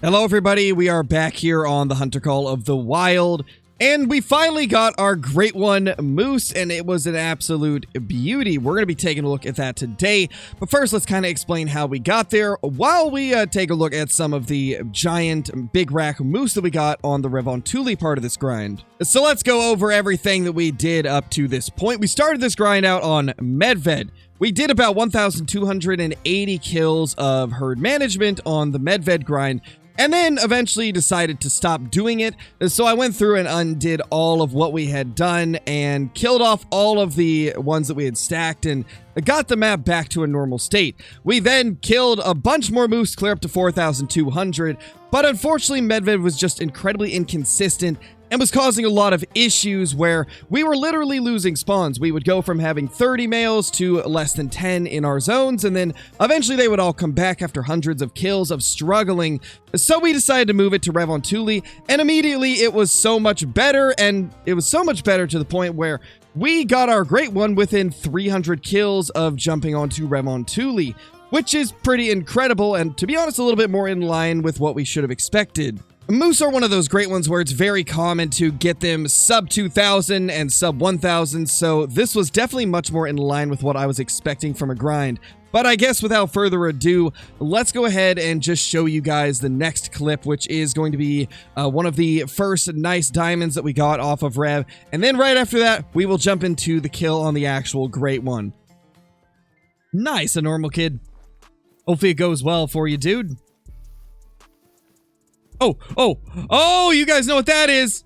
Hello everybody, we are back here on the Hunter Call of the Wild, and we finally got our great one, Moose, and it was an absolute beauty. We're going to be taking a look at that today, but first let's kind of explain how we got there while we take a look at some of the giant big rack moose that we got on the Revontuli part of this grind. So let's go over everything that we did up to this point. We started this grind out on Medved. We did about 1,280 kills of herd management on the Medved grind, and then eventually decided to stop doing it. So I went through and undid all of what we had done and killed off all of the ones that we had stacked and got the map back to a normal state. We then killed a bunch more moose, clear up to 4,200, but unfortunately Medved was just incredibly inconsistent and was causing a lot of issues where we were literally losing spawns. We would go from having 30 males to less than 10 in our zones, and then eventually they would all come back after hundreds of kills of struggling. So we decided to move it to Revontuli, and immediately it was so much better, and it was so much better to the point where we got our great one within 300 kills of jumping onto Revontuli, which is pretty incredible, and to be honest, a little bit more in line with what we should have expected. Moose are one of those great ones where it's very common to get them sub 2,000 and sub 1,000, so this was definitely much more in line with what I was expecting from a grind. But I guess without further ado, let's go ahead and just show you guys the next clip, which is going to be one of the first nice diamonds that we got off of Rev. And then right after that, we will jump into the kill on the actual great one. Nice, a normal kid. Hopefully it goes well for you, dude. Oh, you guys know what that is.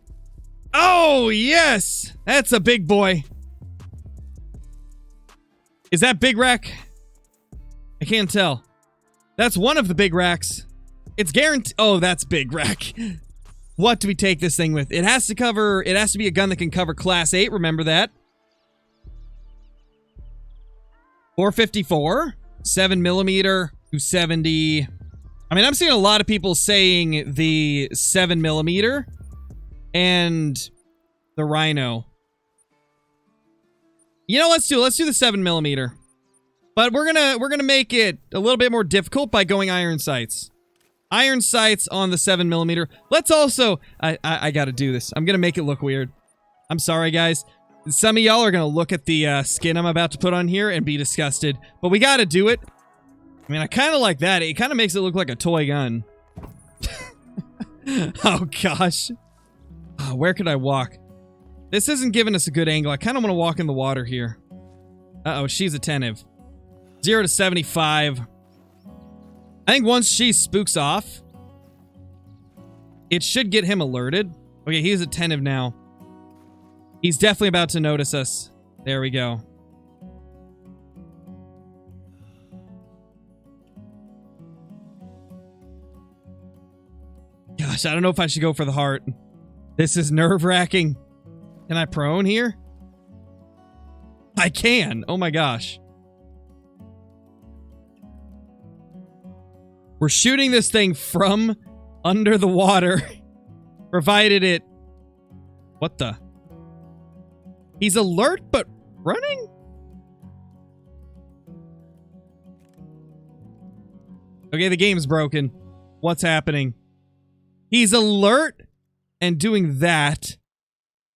Oh, yes. That's a big boy. Is that big rack? I can't tell. That's one of the big racks. It's guaranteed. Oh, that's big rack. What do we take this thing with? It has to be a gun that can cover class 8. Remember that. 454, 7mm, 270. I mean, I'm seeing a lot of people saying the 7mm and the Rhino. You know, let's do the 7mm. But we're gonna make it a little bit more difficult by going iron sights. Iron sights on the 7mm. Let's also, I gotta do this. I'm gonna make it look weird. I'm sorry, guys. Some of y'all are gonna look at the skin I'm about to put on here and be disgusted. But we gotta do it. I mean, I kind of like that. It kind of makes it look like a toy gun. Oh, gosh. Oh, where could I walk? This isn't giving us a good angle. I kind of want to walk in the water here. Uh-oh, she's attentive. 0 to 75. I think once she spooks off, it should get him alerted. Okay, he's attentive now. He's definitely about to notice us. There we go. Gosh, I don't know if I should go for the heart. This is nerve-wracking. Can I prone here? I can. Oh my gosh. We're shooting this thing from under the water. Provided it... What the? He's alert, but running? Okay, the game's broken. What's happening? He's alert and doing that.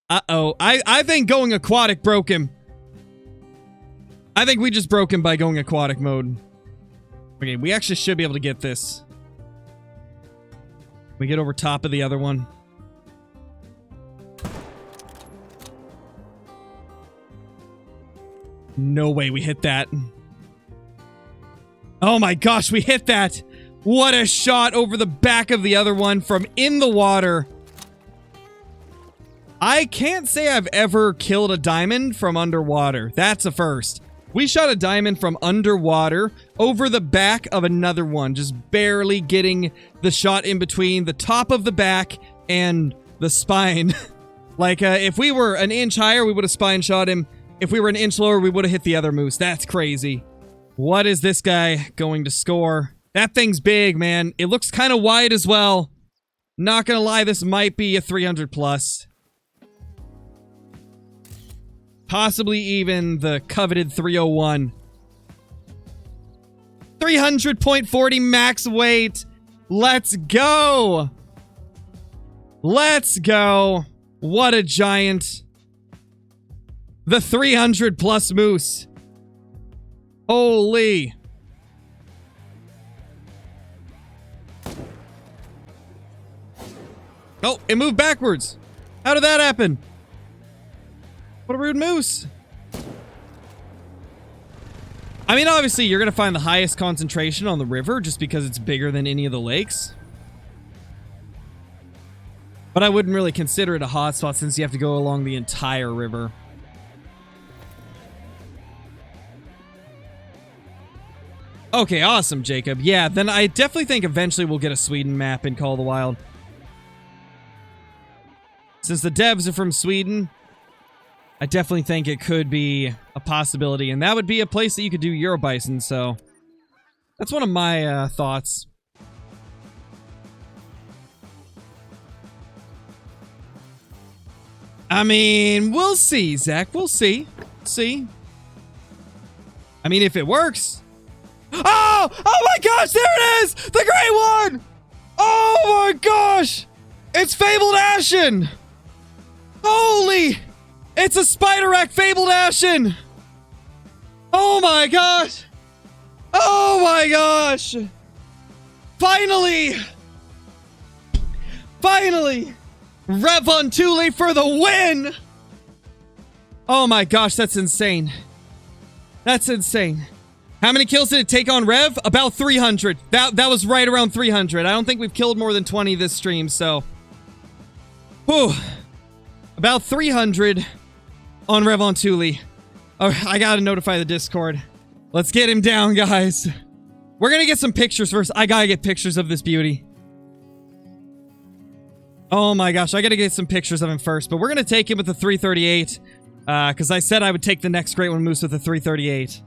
Uh-oh. I think going aquatic broke him. I think we just broke him by going aquatic mode. Okay, we actually should be able to get this. We get over top of the other one. No way we hit that. Oh my gosh, we hit that! What a shot over the back of the other one from in the water. I can't say I've ever killed a diamond from underwater. That's a first. We shot a diamond from underwater over the back of another one, just barely getting the shot in between the top of the back and the spine. Like, if we were an inch higher, we would have spine shot him. If we were an inch lower, we would have hit the other moose. That's crazy. What is this guy going to score? That thing's big, man. It looks kind of wide as well. Not gonna lie, this might be a 300 plus. Possibly even the coveted 301. 300.40 max weight. Let's go. Let's go. What a giant. The 300 plus moose. Holy. Oh, it moved backwards. How did that happen? What a rude moose. I mean, obviously, you're going to find the highest concentration on the river just because it's bigger than any of the lakes. But I wouldn't really consider it a hotspot since you have to go along the entire river. Okay, awesome, Jacob. Yeah, then I definitely think eventually we'll get a Sweden map in Call of the Wild. Since the devs are from Sweden, I definitely think it could be a possibility. And that would be a place that you could do Eurobison, so that's one of my thoughts. I mean, we'll see, Zach. We'll see. See. I mean, if it works. Oh! Oh my gosh, there it is! The great one! Oh my gosh! It's Fabled Ashen! Holy! It's a Spider-Rack Fabled Ashen! Oh my gosh! Oh my gosh! Finally! Finally! Rev on Thule for the win! Oh my gosh, that's insane. That's insane. How many kills did it take on Rev? About 300. That was right around 300. I don't think we've killed more than 20 this stream, so. Whew. About 300 on Rev on Thule. Oh, I gotta notify the Discord. Let's get him down, guys. We're gonna get some pictures first. I gotta get pictures of this beauty. Oh my gosh, I gotta get some pictures of him first, but we're gonna take him with the 338, because I said I would take the next Great One Moose with the 338.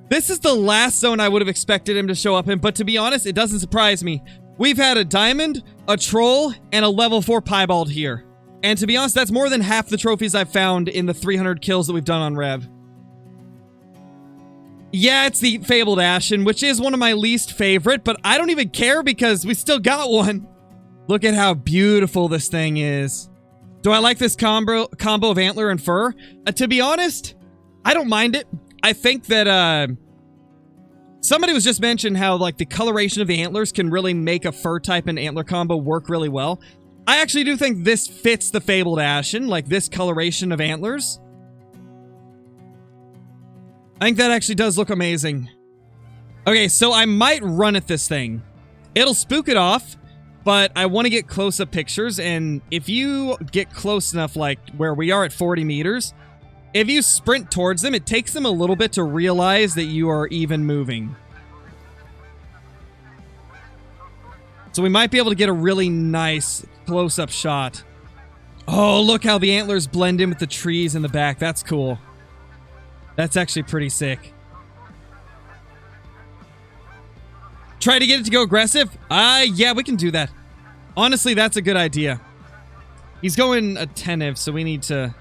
This is the last zone I would have expected him to show up in, but to be honest, it doesn't surprise me. We've had a diamond, a troll, and a level 4 piebald here. And to be honest, that's more than half the trophies I've found in the 300 kills that we've done on Rev. Yeah, it's the Fabled Ashen, which is one of my least favorite, but I don't even care because we still got one. Look at how beautiful this thing is. Do I like this combo of antler and fur? To be honest, I don't mind it. I think that, somebody was just mentioning how, like, the coloration of the antlers can really make a fur type and antler combo work really well. I actually do think this fits the Fabled Ashen, like this coloration of antlers. I think that actually does look amazing. Okay, so I might run at this thing. It'll spook it off. But I want to get close-up pictures, and if you get close enough, like where we are at 40 meters, if you sprint towards them, it takes them a little bit to realize that you are even moving. So we might be able to get a really nice close-up shot. Oh, look how the antlers blend in with the trees in the back. That's cool. That's actually pretty sick. Try to get it to go aggressive? Yeah, we can do that. Honestly, that's a good idea. He's going attentive, so we need to...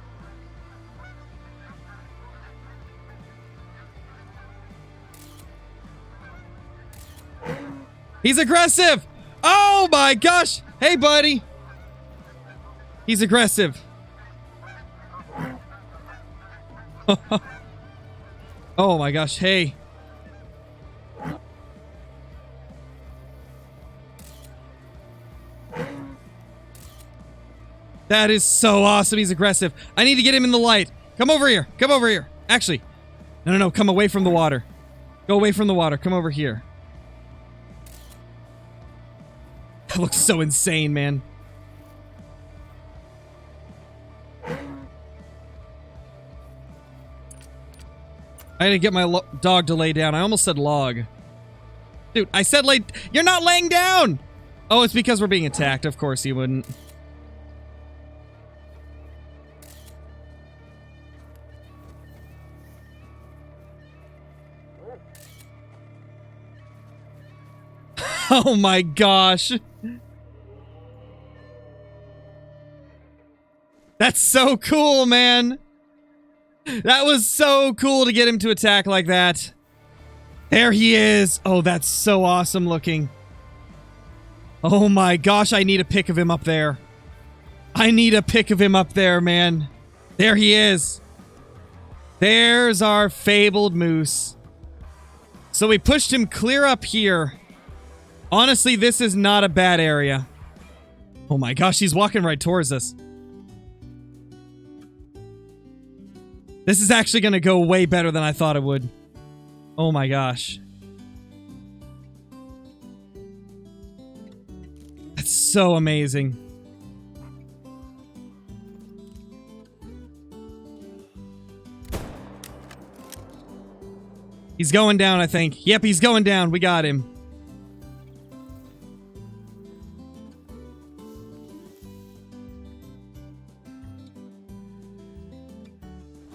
He's aggressive! Oh my gosh! Hey, buddy! He's aggressive. Oh my gosh, hey. That is so awesome. He's aggressive. I need to get him in the light. Come over here. Come over here. Actually, no. Come away from the water. Go away from the water. Come over here. That looks so insane, man. I had to get my dog to lay down. I almost said log. Dude, I said lay... You're not laying down! Oh, it's because we're being attacked. Of course he wouldn't. Oh my gosh. That's so cool, man. That was so cool to get him to attack like that. There he is. Oh, that's so awesome looking. Oh my gosh, I need a pic of him up there. I need a pic of him up there, man. There he is. There's our fabled moose. So we pushed him clear up here. Honestly, this is not a bad area. Oh my gosh, he's walking right towards us. This is actually going to go way better than I thought it would. Oh my gosh. That's so amazing. He's going down, I think. Yep, he's going down. We got him.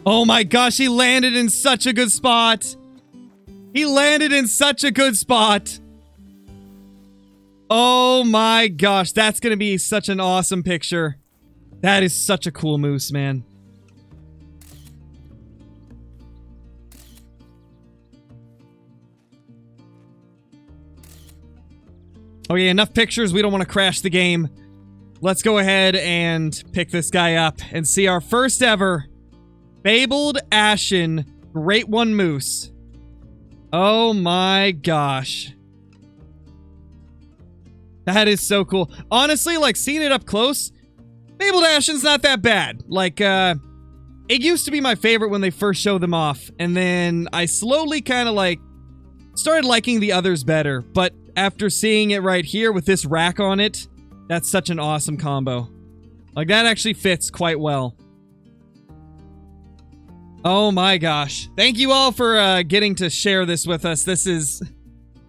Oh my gosh, he landed in such a good spot. He landed in such a good spot. Oh my gosh, that's going to be such an awesome picture. That is such a cool moose, man. Okay, enough pictures. We don't want to crash the game. Let's go ahead and pick this guy up and see our first ever Fabled Ashen Great One Moose. Oh my gosh. That is so cool. Honestly, like, seeing it up close, Fabled Ashen's not that bad. Like, it used to be my favorite when they first showed them off, and then I slowly kind of, like, started liking the others better, but after seeing it right here with this rack on it, that's such an awesome combo. Like, that actually fits quite well. Oh my gosh. Thank you all for getting to share this with us. This is...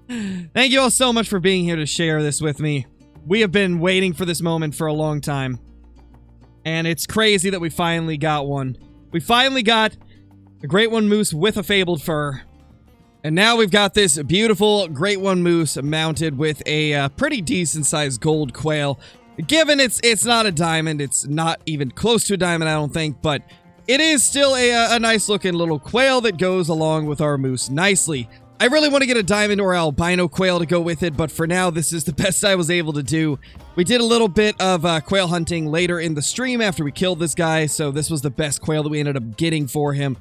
Thank you all so much for being here to share this with me. We have been waiting for this moment for a long time. And it's crazy that we finally got one. We finally got a Great One Moose with a fabled fur. And now we've got this beautiful Great One Moose mounted with a pretty decent sized gold quail. Given it's not a diamond, it's not even close to a diamond, I don't think, but it is still a nice looking little quail that goes along with our moose nicely. I really want to get a diamond or albino quail to go with it, but for now, this is the best I was able to do. We did a little bit of quail hunting later in the stream after we killed this guy, so this was the best quail that we ended up getting for him.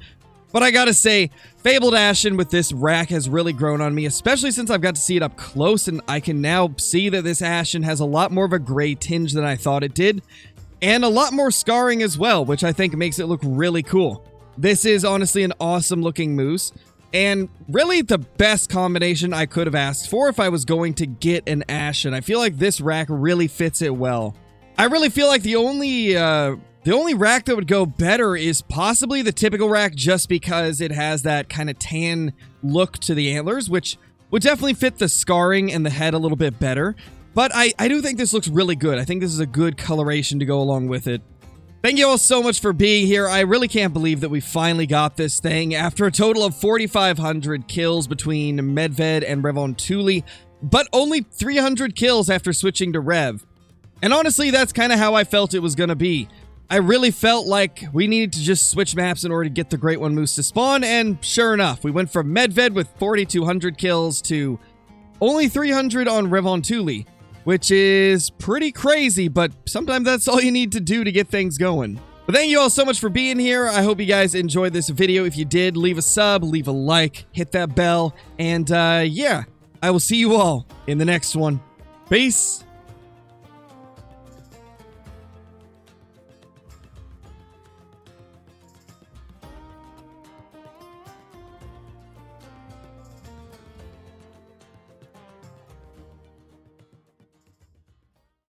But I gotta say, Fabled Ashen with this rack has really grown on me, especially since I've got to see it up close, and I can now see that this Ashen has a lot more of a gray tinge than I thought it did, and a lot more scarring as well, which I think makes it look really cool. This is honestly an awesome looking moose, and really the best combination I could have asked for if I was going to get an Ashen. I feel like this rack really fits it well. I really feel like the only rack that would go better is possibly the typical rack, just because it has that kind of tan look to the antlers, which would definitely fit the scarring and the head a little bit better. But I do think this looks really good. I think this is a good coloration to go along with it. Thank you all so much for being here. I really can't believe that we finally got this thing after a total of 4,500 kills between Medved and Revontuli, but only 300 kills after switching to Rev. And honestly, that's kind of how I felt it was going to be. I really felt like we needed to just switch maps in order to get the Great One Moose to spawn, and sure enough, we went from Medved with 4,200 kills to only 300 on Revontuli, which is pretty crazy, but sometimes that's all you need to do to get things going. But thank you all so much for being here. I hope you guys enjoyed this video. If you did, leave a sub, leave a like, hit that bell, and yeah, I will see you all in the next one. Peace.